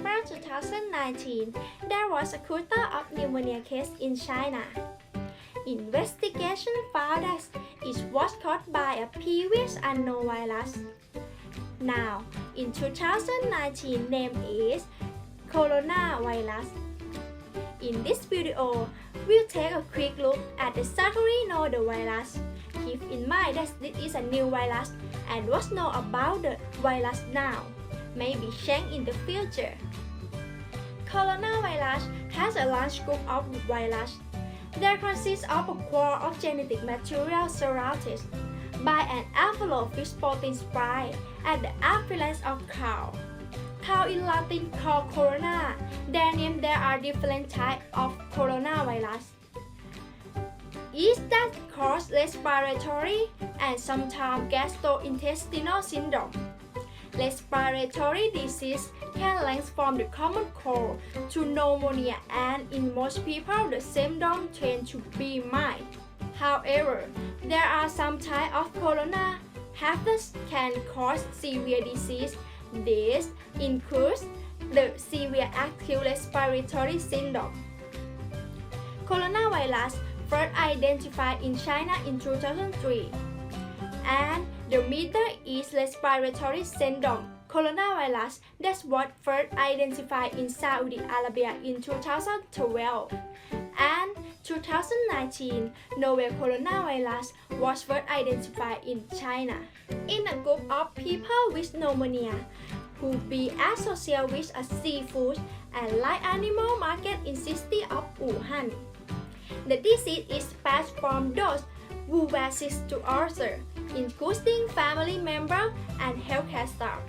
November 2019, there was a quarter of pneumonia case in China. Investigation found that it was caused by a previous unknown virus. Now, in 2019, name is coronavirus. In this video, we'll take a quick look at the story know the virus. Keep in mind that this is a new virus and what's known about the virus now may be changed in the future. Coronavirus has a large group of viruses that consists of a core of genetic material surrounded by an envelope with protein spike at the appearance of cow. Cow in Latin called corona. Their name there are different types of coronavirus. Is that cause respiratory and sometimes gastrointestinal syndrome. Respiratory disease can range from the common cold to pneumonia, and in most people the symptoms tend to be mild. However, there are some types of corona that can cause severe disease. This includes the severe acute respiratory syndrome. Coronavirus first identified in China in 2003, and the Middle East respiratory syndrome coronavirus that was first identified in Saudi Arabia in 2012, and 2019 novel coronavirus was first identified in China. In a group of people with pneumonia who be associated with a seafood and light animal market in city of Wuhan. The disease is passed from those who were sick to others, including family members and healthcare staff.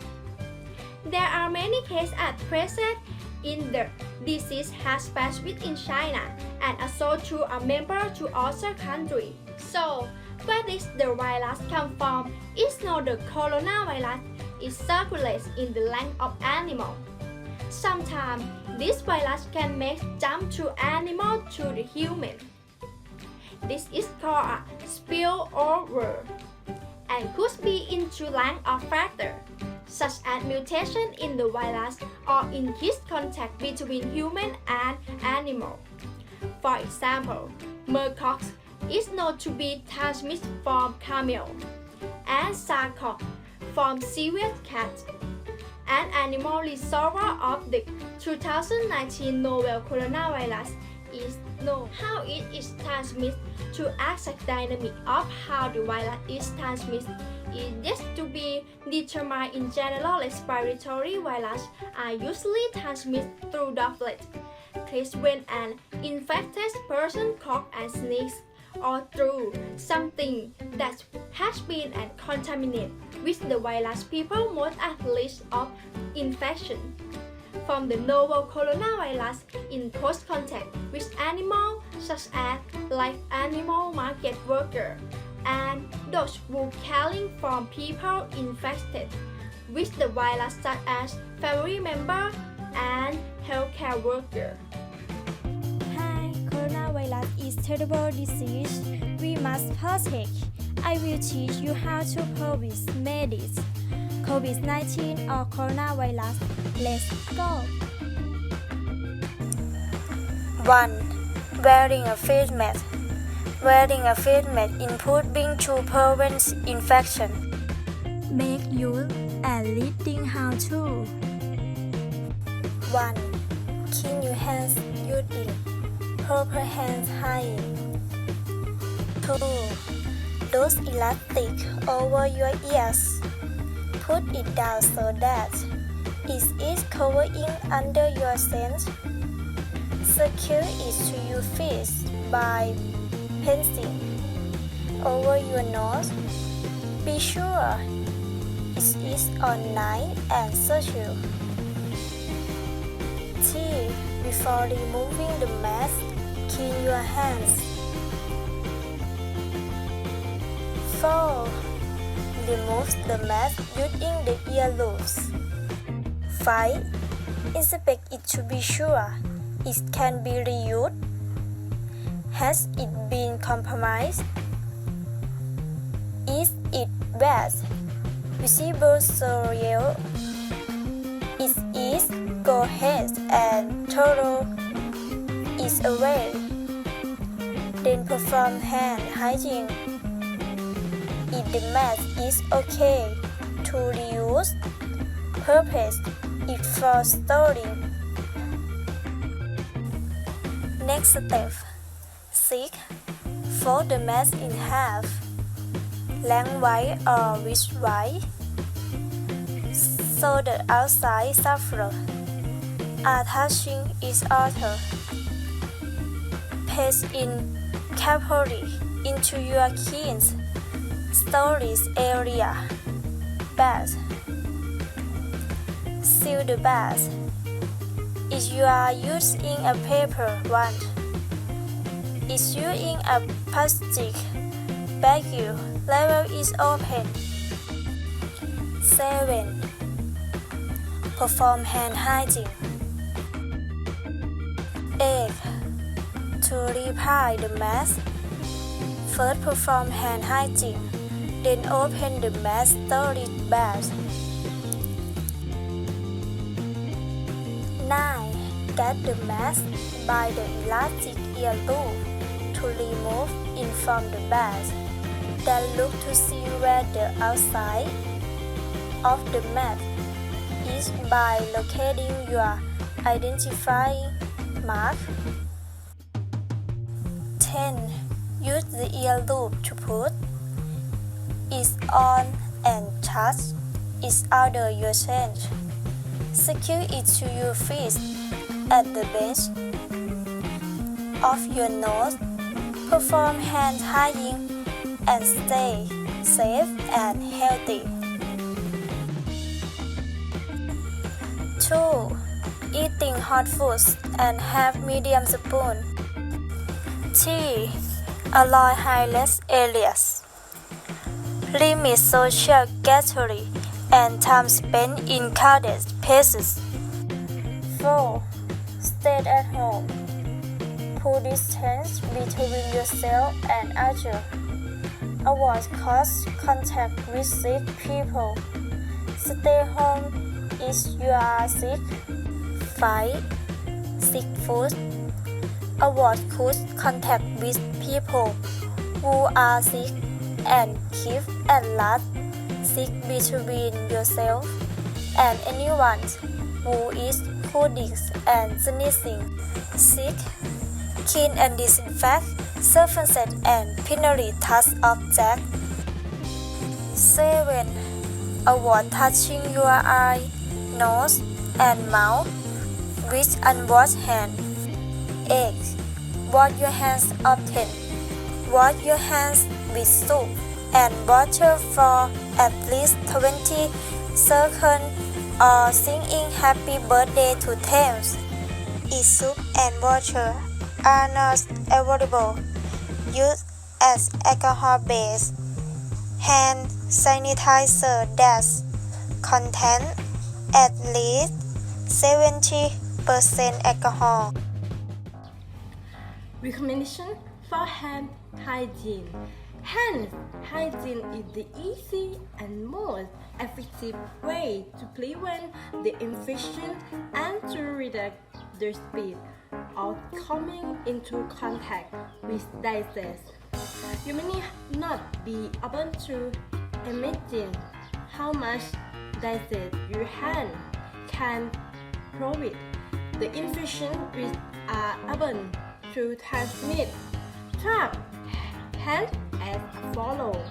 There are many cases at present in the disease has passed within China and also to a member to other countries. So, where does the virus come from? It's not the coronavirus. It circulates in the lung of animals. Sometimes, this virus can make jump to animal to the human. This is called a spillover and could be into lung or factor, such as mutation in the virus or increased contact between human and animal. For example, mpox is known to be transmitted from camel, and SARS-CoV from serious cats. An animal reservoir of the 2019 novel coronavirus is known. How it is transmitted. To exact dynamic of how the virus is transmitted is yet to be determined. In general, respiratory viruses are usually transmitted through droplets, case when an infected person coughs and sneezes, or through something that has been contaminated with the virus. People most at risk of infection from the novel coronavirus in close contact with animals such as live animal market workers and those who caring for people infected with the virus such as family members and healthcare workers. Hi, coronavirus is terrible disease. We must protect. I will teach you how to prevent it. COVID-19 or coronavirus. Let's go. 1. Wearing a face mask. Wearing a face mask improving to prevent infection. Make use and reading how to. 1. Clean your hands using proper hand hygiene. 2. Those elastic over your ears. Put it down so that it is covering under your sense. Secure it to your face by pasting over your nose. Be sure it is on nice and secure. 3. Before removing the mask, clean your hands. 4. Remove the mask using the ear loops. 5. Inspect it to be sure it can be reused. Has it been compromised? Is it wet, visible soil? It is go ahead and throw it away. Then perform hand hygiene. If the mask is okay to reuse, purpose it for storing. Next step. 6. Fold the mask in half, lengthwise or widthwise, so the outside surface are touching each other. Paste in carefully into your key's storage area. Bag. Seal the bag. If you are using a paper one, is using a plastic bag, label is open. 7. Perform hand hygiene. 8. To reapply the mask, first perform hand hygiene, then open the mask storage bag. 9. Get the mask by the elastic ear loop to remove it from the bag. Then look to see where the outside of the mask is by locating your identifying mark. 10. Use the ear loop to put it on and touch it under your chin. Secure it to your face at the base of your nose. Perform hand hygiene and stay safe and healthy. 2. Eating hot foods and have medium spoon. 3. Avoid high-risk areas. Limit social gathering and time spent in crowded places. 4. Stay at home. Put distance between yourself and others. Avoid close contact with sick people. Stay home if you are sick. 5. Sick food. Avoid close contact with people who are sick and keep at least 6 between yourself and anyone who is coughing and sneezing. 6. Clean and disinfect surfaces and primary touch objects. 7. Avoid touching your eye, nose, and mouth with unwashed hands. 8. Wash your hands often. Wash your hands with soap and water for at least 20 seconds or singing happy birthday to them. If soup and water are not available, use as alcohol-based hand sanitizer that contains at least 70% alcohol. Recommendation for hand hygiene. Hand hygiene is the easy and most effective way to prevent the infection and to reduce the speed of coming into contact with disease. You may not be able to imagine how much disease your hand can provide. The infection which are able to transmit trapped hand as follows.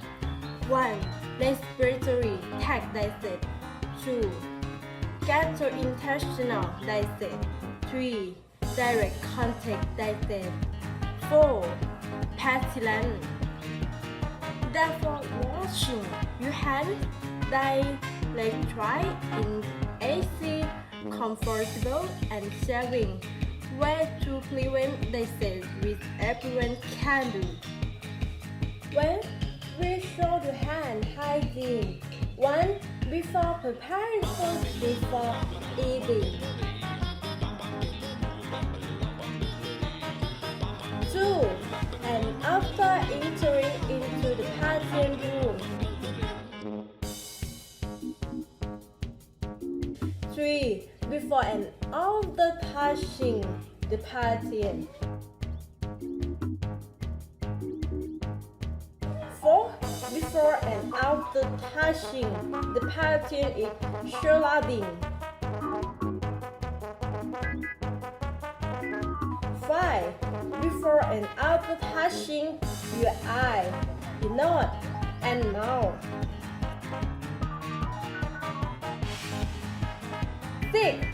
1. Respiratory tract disease. 2. Gastrointestinal disease. 3. Direct contact disease. 4. Pestilence. Therefore, washing your hands directly in AC, comfortable and sharing way to prevent disease which everyone can do. When we show the hand hygiene, 1. Before preparing food before eating. 2. And after entering into the patient room. 3. Before and after touching the patient. 4. Before and after touching the patient is shielding. 5. Before and after touching your eye, your nose, and mouth. 6.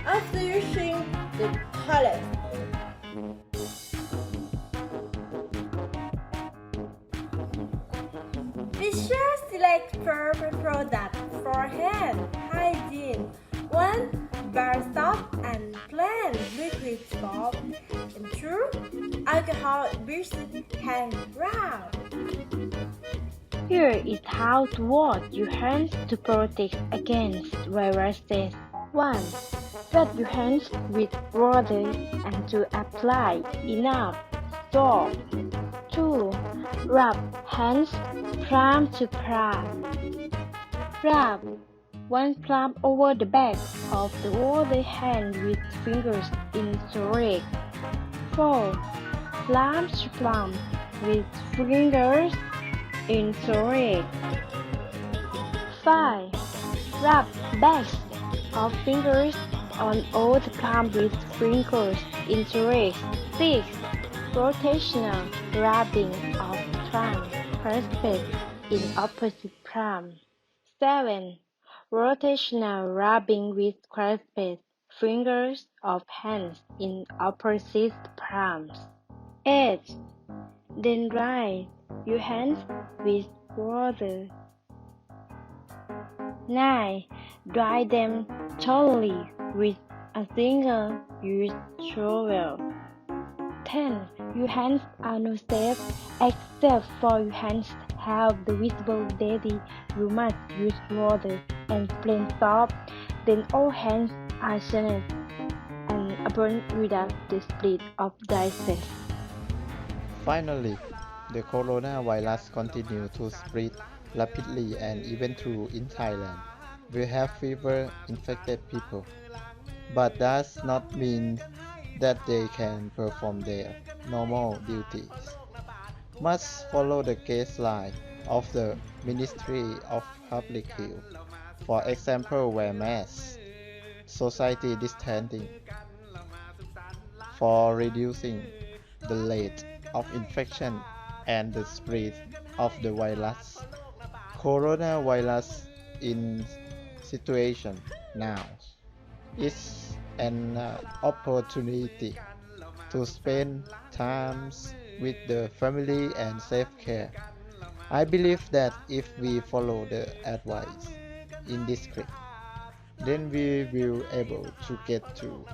After using the toilet. Be sure to select proper product for hand hygiene. 1. Bar soap and plain liquid soap. And 2. Alcohol-based hand rub. Here is how to wash your hands to protect against viruses. 1. Wet your hands with water and to apply enough soap. 2. Rub hands palm to palm. Rub one palm over the back of the other hand with fingers in circle. 4. Palm to palm with fingers in circle. 5. Rub backs of fingers on all the palm with fingers in circle. 6. Rotational rubbing of palm clasped in opposite palm. 7. Rotational rubbing with clasped fingers of hands in opposite palms. 8. Then dry your hands with water. 9. Dry them thoroughly with a single-use towel. 10. Your hands are not safe except for your hands have the visible daily. You must use water and plain soap. Then all hands are sanitized and burnt without the split of disease. Finally, the coronavirus continues to spread rapidly and even through in Thailand. We have fewer infected people, but does not mean that they can perform their normal duties. Must follow the guideline of the Ministry of Public Health. For example, wear masks, society distancing, for reducing the rate of infection and the spread of the virus. Coronavirus in situation now is an opportunity to spend time with the family and self-care. I believe that if we follow the advice in this script, then we will able to get through